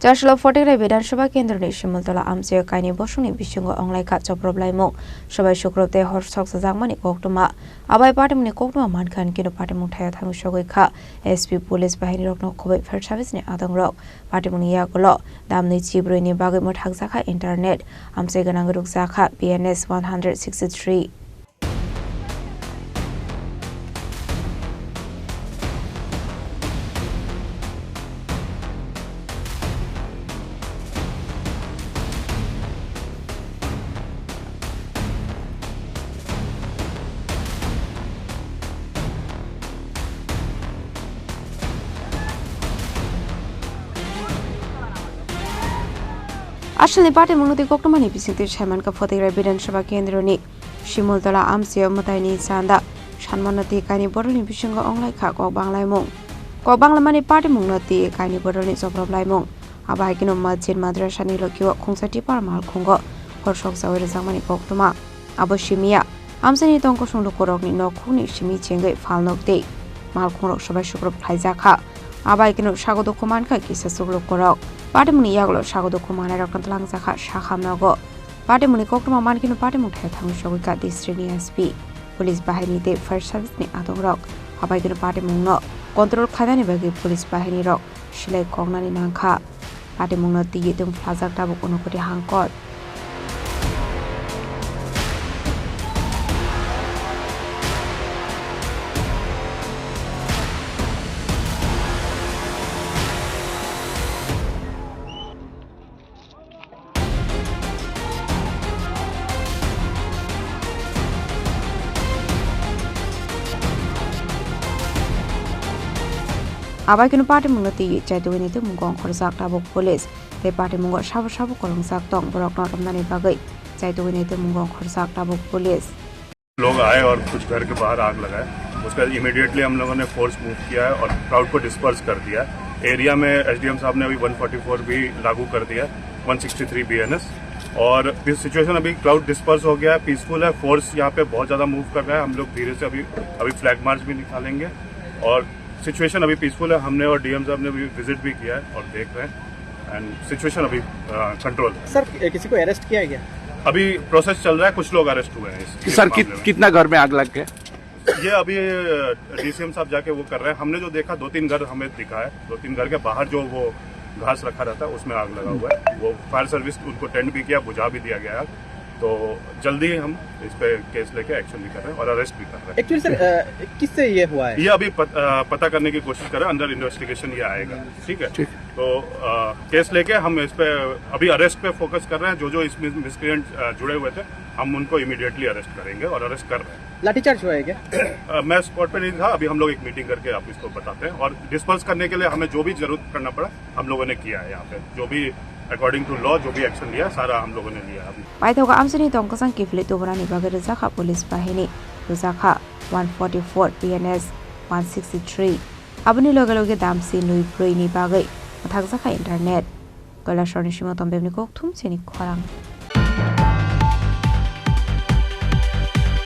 Joshua Fortigre Vidansabha Kendroni Shimultala Amse Kaini Bosuni Bishungo Onlaika Choproblaimu Shabai Shukrote Horsok Sazangmani Koktuma Abai Partimuni Koktuma Mankan Kino Partimu Thaya Thamu Shogoika SP Police Bahini Rokno Kobe Fair Service ni Adang Rok Partimuni Yagulo Damni Chibrini Bagai Mothak Zaka Internet Amse Ganangruk Zaka PNS 163 Ashley Party Munuti Koktomani Pisiti Shaman Kapoti Vidansabha Kendroni Shimultala Amse Mataini Sanda Shanmanati Kaini Boroni Bishungo Onlaika Kok Banglaimung Kok Banglamani Party Munati Kaini Boroni Soproblaimun Abaikino Majid Madrashani Lokio Kungsati Parmal Kongo Horshok Zawir Zamani Koktoma Aboshimia Amsani Tonko Shung Lokorokni Nokuni Shimi Chenge Falnokte Malkonok Shabai Shukrop Kaizaka Abaikino Shagodo Komanka Kisa Sulokorok Partimuni Yaglo Shagodo Kumana Rokantalang Zaka Shahamnago Partimuni Koktoma Mankino Partimu Thang Shogika District SP Police Bahini De First Service ni Adong Rock Abaikino Partimuno Control Kadani Bagi Police Bahini Rock Shile Kongnani Nangka Partimuno Tigidum Plaza Tabuk Unokoti Hangkot Abaikino Party Mungati Jaiduini to Mungong Horzak Tabuk Police They Party Mungo Shabu Shabu Kolong Tong Borok Not Nani Bagai Jaiduini to Mungong Horzak Tabuk Police लोग आए और कुछ घर के बाहर आग लगाए उसका इमीडिएटली हम लोगों ने फोर्स मूव किया है और क्राउड को डिस्पर्स कर दिया एरिया में एसडीएम साहब ने अभी 144 भी लागू कर दिया 163 बीएनएस और सिचुएशन अभी क्राउड डिस्पर्स हो गया है पीसफुल है फोर्स यहाँ पे बहुत ज्यादा मूव कर रहा है हम लोग धीरे से अभी फ्लैग मार्च भी निकालेंगे और सिचुएशन अभी पीसफुल है हमने और डीएम साहब ने भी विजिट भी किया है और देख रहे हैं एंड सिचुएशन अभी कंट्रोल है। सर किसी को अरेस्ट किया गया अभी प्रोसेस चल रहा है कुछ लोग अरेस्ट हुए हैं सर कितना घर में आग लग गया ये अभी डीसीएम साहब जाके वो कर रहे हैं हमने जो देखा 2-3 घर हमें दिखा है 2-3 घर के बाहर जो वो घास रखा रहता है उसमें आग लगा हुआ है वो फायर सर्विस उनको टेंड भी किया बुझा भी दिया गया है तो जल्दी हम इस पे केस लेके एक्शन भी कर रहे हैं और अरेस्ट भी कर रहे हैं। एक्चुअली सर किससे ये हुआ है? ये अभी पता करने की कोशिश कर रहे हैं अंडर इन्वेस्टिगेशन ये आएगा ठीक है तो केस लेके हम इस पे अभी अरेस्ट पे फोकस कर रहे हैं जो इसमें मिसक्रिएंट जुड़े हुए थे हम उनको इमीडिएटली अरेस्ट करेंगे और अरेस्ट कर रहे हैं। लाठीचार्ज हुआ है क्या? मैं स्पॉट पे नहीं था अभी हम लोग एक मीटिंग करके आप इसको बताते हैं और डिस्पर्स करने के लिए हमें जो भी जरूरत करना पड़ा हम लोगों ने किया है यहाँ पे जो भी अकॉर्डिंग टू लॉ जो भी एक्शन लिया सारा हम लोगों ने लिया है। Paithoga Amsani Tongkasang Kifli Tubrani Bagari Zaka Police Bahini Zaka 144 PNS 163 Abuni Logaloge Damsi Nui Pruini Bagai Mathak Zaka Internet Gola Shornishimo Tombevni Koktum Sini Korang